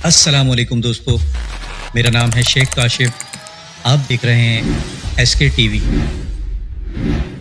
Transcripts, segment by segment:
السلام علیکم دوستو، میرا نام ہے شیخ کاشف. آپ دیکھ رہے ہیں ایس کے ٹی وی.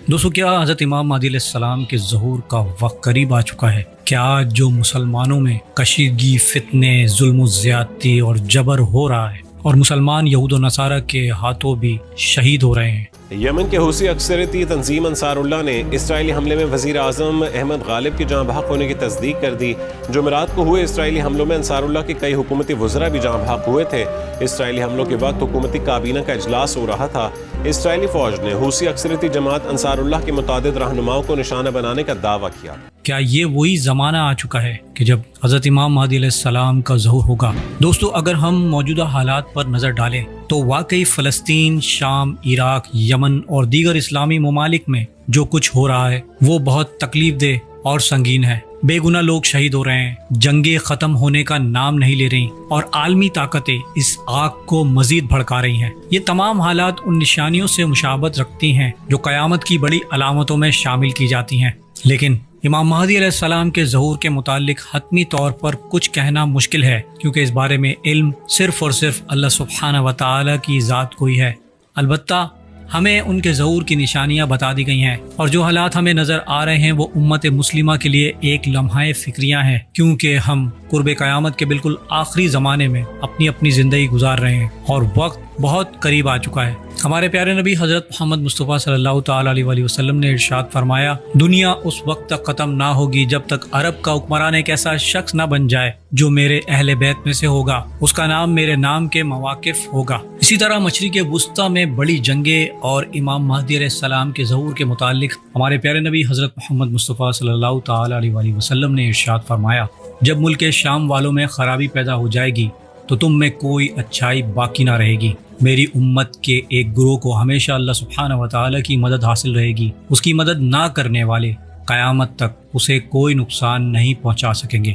دوستو، کیا حضرت امام مہدی علیہ السلام کے ظہور کا وقت قریب آ چکا ہے؟ کیا آج جو مسلمانوں میں کشیدگی، فتنے، ظلم و زیادتی اور جبر ہو رہا ہے اور مسلمان یہود و نصارہ کے ہاتھوں بھی شہید ہو رہے ہیں؟ یمن کے حوثی اکثریتی تنظیم انصار اللہ نے اسرائیلی حملے میں وزیر اعظم احمد غالب کی جاں بحق ہونے کی تصدیق کر دی. جمعرات کو ہوئے اسرائیلی حملوں میں انصار اللہ کے کئی حکومتی وزراء بھی جاں بحق ہوئے تھے. اسرائیلی حملوں کے وقت حکومتی کابینہ کا اجلاس ہو رہا تھا. اسرائیلی فوج نے حوثی اکثریتی جماعت انصار اللہ کے متعدد رہنماؤں کو نشانہ بنانے کا دعویٰ کیا. کیا یہ وہی زمانہ آ چکا ہے کہ جب حضرت امام مہدی علیہ السلام کا ظہور ہوگا؟ دوستو، اگر ہم موجودہ حالات پر نظر ڈالیں تو واقعی فلسطین، شام، عراق، یمن اور دیگر اسلامی ممالک میں جو کچھ ہو رہا ہے وہ بہت تکلیف دہ اور سنگین ہے. بے گناہ لوگ شہید ہو رہے ہیں، جنگیں ختم ہونے کا نام نہیں لے رہی اور عالمی طاقتیں اس آگ کو مزید بھڑکا رہی ہیں. یہ تمام حالات ان نشانیوں سے مشابہت رکھتی ہیں جو قیامت کی بڑی علامتوں میں شامل کی جاتی ہیں. لیکن امام مہدی علیہ السلام کے ظہور کے متعلق حتمی طور پر کچھ کہنا مشکل ہے، کیونکہ اس بارے میں علم صرف اور صرف اللہ سبحانہ و تعالی کی ذات کو ہی ہے. البتہ ہمیں ان کے ظہور کی نشانیاں بتا دی گئی ہیں، اور جو حالات ہمیں نظر آ رہے ہیں وہ امت مسلمہ کے لیے ایک لمحہ فکریہ ہیں، کیونکہ ہم قرب قیامت کے بالکل آخری زمانے میں اپنی زندگی گزار رہے ہیں اور وقت بہت قریب آ چکا ہے. ہمارے پیارے نبی حضرت محمد مصطفیٰ صلی اللہ تعالیٰ علیہ وآلہ وسلم نے ارشاد فرمایا، دنیا اس وقت تک ختم نہ ہوگی جب تک عرب کا حکمران ایک ایسا شخص نہ بن جائے جو میرے اہل بیت میں سے ہوگا، اس کا نام میرے نام کے مواقف ہوگا. اسی طرح مشرق وسطیٰ میں بڑی جنگیں اور امام مہدی علیہ السلام کے ظہور کے متعلق ہمارے پیارے نبی حضرت محمد مصطفیٰ صلی اللہ تعالیٰ علیہ وآلہ وسلم نے ارشاد فرمایا، جب ملک شام والوں میں خرابی پیدا ہو جائے گی تو تم میں کوئی اچھائی باقی نہ رہے گی. میری امت کے ایک گروہ کو ہمیشہ اللہ سبحانہ و تعالیٰ کی مدد حاصل رہے گی. اس کی مدد نہ کرنے والے قیامت تک اسے کوئی نقصان نہیں پہنچا سکیں گے.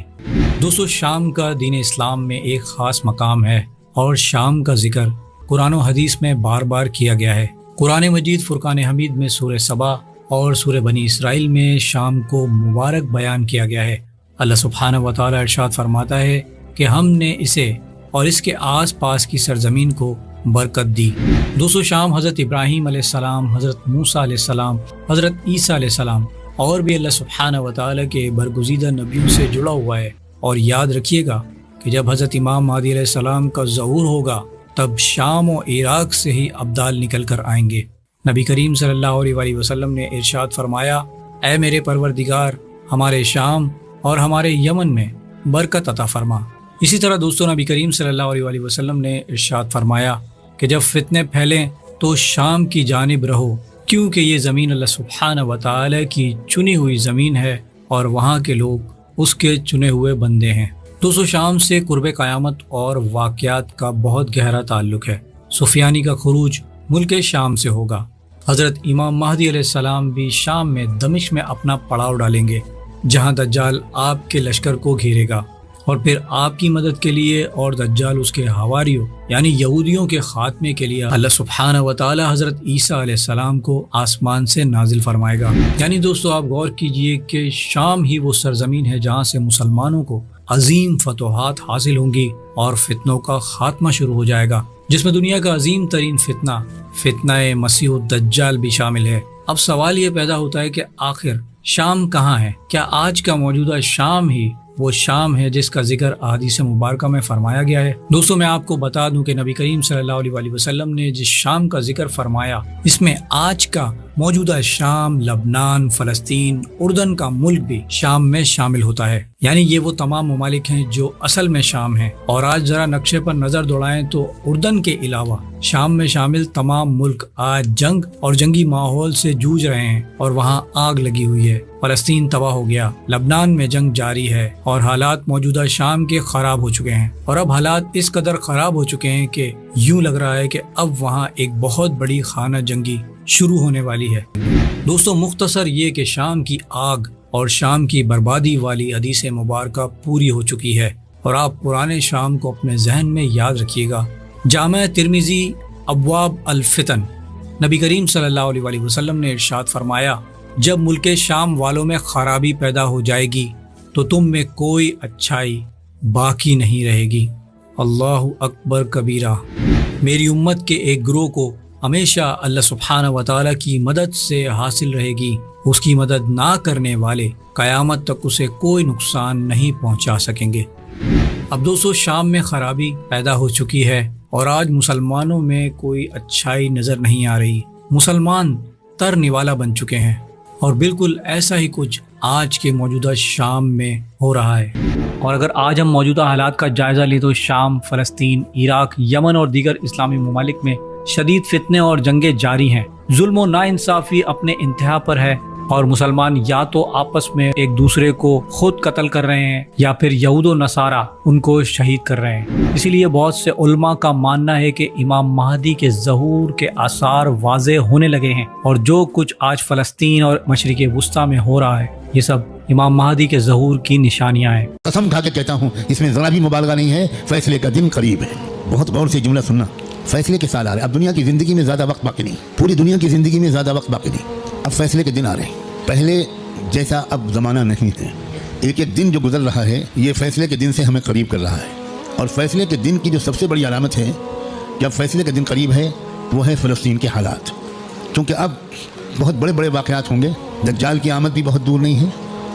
دوستو، شام کا دین اسلام میں ایک خاص مقام ہے اور شام کا ذکر قرآن و حدیث میں بار بار کیا گیا ہے. قرآن مجید فرقان حمید میں سورہ سبا اور سورہ بنی اسرائیل میں شام کو مبارک بیان کیا گیا ہے. اللہ سبحانہ و تعالیٰ ارشاد فرماتا ہے کہ ہم نے اسے اور اس کے آس پاس کی سرزمین کو برکت دی. دوستو، شام حضرت ابراہیم علیہ السلام، حضرت موسیٰ علیہ السلام، حضرت عیسیٰ علیہ السلام اور بھی اللہ سبحانہ و تعالیٰ کے برگزیدہ نبیوں سے جڑا ہوا ہے. اور یاد رکھیے گا کہ جب حضرت امام مہدی علیہ السلام کا ظہور ہوگا تب شام و عراق سے ہی ابدال نکل کر آئیں گے. نبی کریم صلی اللہ علیہ وآلہ وسلم نے ارشاد فرمایا، اے میرے پروردگار، ہمارے شام اور ہمارے یمن میں برکت عطا فرما. اسی طرح دوستو، نبی کریم صلی اللہ علیہ وآلہ وسلم نے ارشاد فرمایا کہ جب فتنے پھیلیں تو شام کی جانب رہو، کیونکہ یہ زمین اللہ سبحانہ و تعالی کی چنی ہوئی زمین ہے اور وہاں کے لوگ اس کے چنے ہوئے بندے ہیں. دوستو، شام سے قرب قیامت اور واقعات کا بہت گہرا تعلق ہے. سفیانی کا خروج ملک شام سے ہوگا. حضرت امام مہدی علیہ السلام بھی شام میں دمشق میں اپنا پڑاؤ ڈالیں گے، جہاں دجال آپ کے لشکر کو گھیرے گا، اور پھر آپ کی مدد کے لیے اور دجال اس کے حواریوں یعنی یہودیوں کے خاتمے کے لیے اللہ سبحانہ و تعالی حضرت عیسیٰ علیہ السلام کو آسمان سے نازل فرمائے گا. یعنی دوستو، آپ غور کیجئے کہ شام ہی وہ سرزمین ہے جہاں سے مسلمانوں کو عظیم فتوحات حاصل ہوں گی اور فتنوں کا خاتمہ شروع ہو جائے گا، جس میں دنیا کا عظیم ترین فتنہ مسیح الدجال بھی شامل ہے. اب سوال یہ پیدا ہوتا ہے کہ آخر شام کہاں ہے؟ کیا آج کا موجودہ شام ہی وہ شام ہے جس کا ذکر احادیث مبارکہ میں فرمایا گیا ہے؟ دوستو، میں آپ کو بتا دوں کہ نبی کریم صلی اللہ علیہ وآلہ وسلم نے جس شام کا ذکر فرمایا، اس میں آج کا موجودہ شام، لبنان، فلسطین، اردن کا ملک بھی شام میں شامل ہوتا ہے. یعنی یہ وہ تمام ممالک ہیں جو اصل میں شام ہیں. اور آج ذرا نقشے پر نظر دوڑائیں تو اردن کے علاوہ شام میں شامل تمام ملک آج جنگ اور جنگی ماحول سے جوجھ رہے ہیں اور وہاں آگ لگی ہوئی ہے. فلسطین تباہ ہو گیا، لبنان میں جنگ جاری ہے اور حالات موجودہ شام کے خراب ہو چکے ہیں. اور اب حالات اس قدر خراب ہو چکے ہیں کہ یوں لگ رہا ہے کہ اب وہاں ایک بہت بڑی خانہ جنگی شروع ہونے والی ہے. دوستو، مختصر یہ کہ شام کی آگ اور شام کی بربادی والی حدیث مبارکہ پوری ہو چکی ہے، اور آپ پرانے شام کو اپنے ذہن میں یاد رکھیے گا. جامع ترمذی ابواب الفتن، نبی کریم صلی اللہ علیہ وآلہ وسلم نے ارشاد فرمایا، جب ملک شام والوں میں خرابی پیدا ہو جائے گی تو تم میں کوئی اچھائی باقی نہیں رہے گی. اللہ اکبر کبیرہ۔ میری امت کے ایک گروہ کو ہمیشہ اللہ سبحانہ و تعالیٰ کی مدد سے حاصل رہے گی۔ اس کی مدد نہ کرنے والے قیامت تک اسے کوئی نقصان نہیں پہنچا سکیں گے۔ اب دوستو، شام میں خرابی پیدا ہو چکی ہے اور آج مسلمانوں میں کوئی اچھائی نظر نہیں آ رہی۔ مسلمان تر نوالا بن چکے ہیں اور بالکل ایسا ہی کچھ آج کے موجودہ شام میں ہو رہا ہے۔ اور اگر آج ہم موجودہ حالات کا جائزہ لیں تو شام، فلسطین، عراق، یمن اور دیگر اسلامی ممالک میں شدید فتنے اور جنگیں جاری ہیں۔ ظلم و ناانصافی اپنے انتہا پر ہے اور مسلمان یا تو آپس میں ایک دوسرے کو خود قتل کر رہے ہیں یا پھر یہود و نصارہ ان کو شہید کر رہے ہیں۔ اسی لیے بہت سے علماء کا ماننا ہے کہ امام مہدی کے ظہور کے آثار واضح ہونے لگے ہیں اور جو کچھ آج فلسطین اور مشرق وسطیٰ میں ہو رہا ہے یہ سب امام مہدی کے ظہور کی نشانیاں ہیں۔ قسم کھا کے کہتا ہوں اس میں ذرا بھی مبالغہ نہیں ہے، فیصلے کا دن قریب ہے۔ بہت غور سے جملہ سننا، فیصلے کے سال آ رہے ہیں۔ اب دنیا کی زندگی میں زیادہ وقت باقی نہیں، پوری دنیا کی زندگی میں زیادہ وقت باقی نہیں، اب فیصلے کے دن آ رہے ہیں۔ پہلے جیسا اب زمانہ نہیں ہے، ایک ایک دن جو گزر رہا ہے یہ فیصلے کے دن سے ہمیں قریب کر رہا ہے۔ اور فیصلے کے دن کی جو سب سے بڑی علامت ہے جب فیصلے کا دن قریب ہے وہ ہے فلسطین کے حالات، کیونکہ اب بہت بڑے بڑے واقعات ہوں گے۔ دجال کی آمد بھی بہت دور نہیں ہے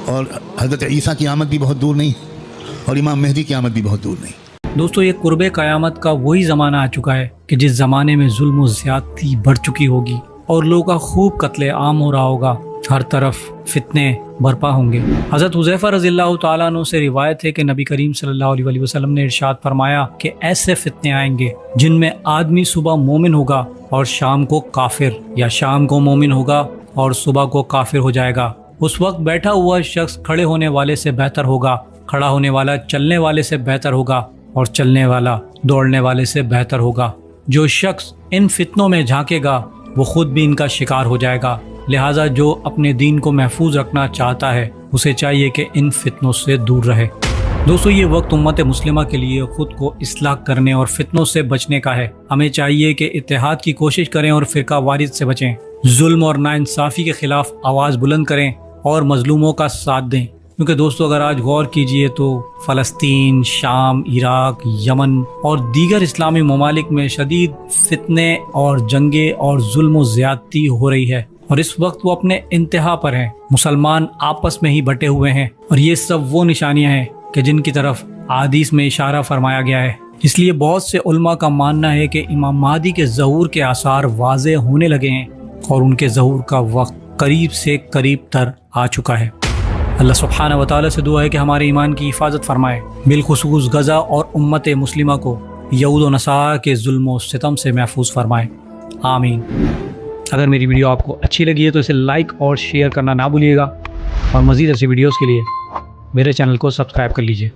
اور حضرت عیسیٰ کی آمد بھی بہت دور نہیں ہے اور امام مہدی کی آمد بھی بہت دور نہیں۔ دوستو، یہ قرب قیامت کا وہی زمانہ آ چکا ہے کہ جس زمانے میں ظلم و زیادتی بڑھ چکی ہوگی اور لوگوں کا خوب قتل عام ہو رہا ہوگا، ہر طرف فتنے برپا ہوں گے۔ حضرت حذیفہ رضی اللہ تعالیٰ عنہ سے روایت ہے کہ نبی کریم صلی اللہ علیہ وسلم نے ارشاد فرمایا کہ ایسے فتنے آئیں گے جن میں آدمی صبح مومن ہوگا اور شام کو کافر، یا شام کو مومن ہوگا اور صبح کو کافر ہو جائے گا۔ اس وقت بیٹھا ہوا شخص کھڑے ہونے والے سے بہتر ہوگا، کھڑا ہونے والا چلنے والے سے بہتر ہوگا اور چلنے والا دوڑنے والے سے بہتر ہوگا۔ جو شخص ان فتنوں میں جھانکے گا وہ خود بھی ان کا شکار ہو جائے گا۔ لہٰذا جو اپنے دین کو محفوظ رکھنا چاہتا ہے اسے چاہیے کہ ان فتنوں سے دور رہے۔ دوستو، یہ وقت امت مسلمہ کے لیے خود کو اصلاح کرنے اور فتنوں سے بچنے کا ہے۔ ہمیں چاہیے کہ اتحاد کی کوشش کریں اور فرقہ واریت سے بچیں، ظلم اور ناانصافی کے خلاف آواز بلند کریں اور مظلوموں کا ساتھ دیں۔ کیونکہ دوستو اگر آج غور کیجئے تو فلسطین، شام، عراق، یمن اور دیگر اسلامی ممالک میں شدید فتنے اور جنگیں اور ظلم و زیادتی ہو رہی ہے اور اس وقت وہ اپنے انتہا پر ہیں۔ مسلمان آپس میں ہی بٹے ہوئے ہیں اور یہ سب وہ نشانیاں ہیں کہ جن کی طرف احادیث میں اشارہ فرمایا گیا ہے۔ اس لیے بہت سے علماء کا ماننا ہے کہ امام مہدی کے ظہور کے آثار واضح ہونے لگے ہیں اور ان کے ظہور کا وقت قریب سے قریب تر آ چکا ہے۔ اللہ سبحانہ و تعالیٰ سے دعا ہے کہ ہمارے ایمان کی حفاظت فرمائے، بالخصوص غزہ اور امت مسلمہ کو یہود و نصارہ کے ظلم و ستم سے محفوظ فرمائے، آمین۔ اگر میری ویڈیو آپ کو اچھی لگی ہے تو اسے لائک اور شیئر کرنا نہ بھولیے گا اور مزید ایسی ویڈیوز کے لیے میرے چینل کو سبسکرائب کر لیجیے۔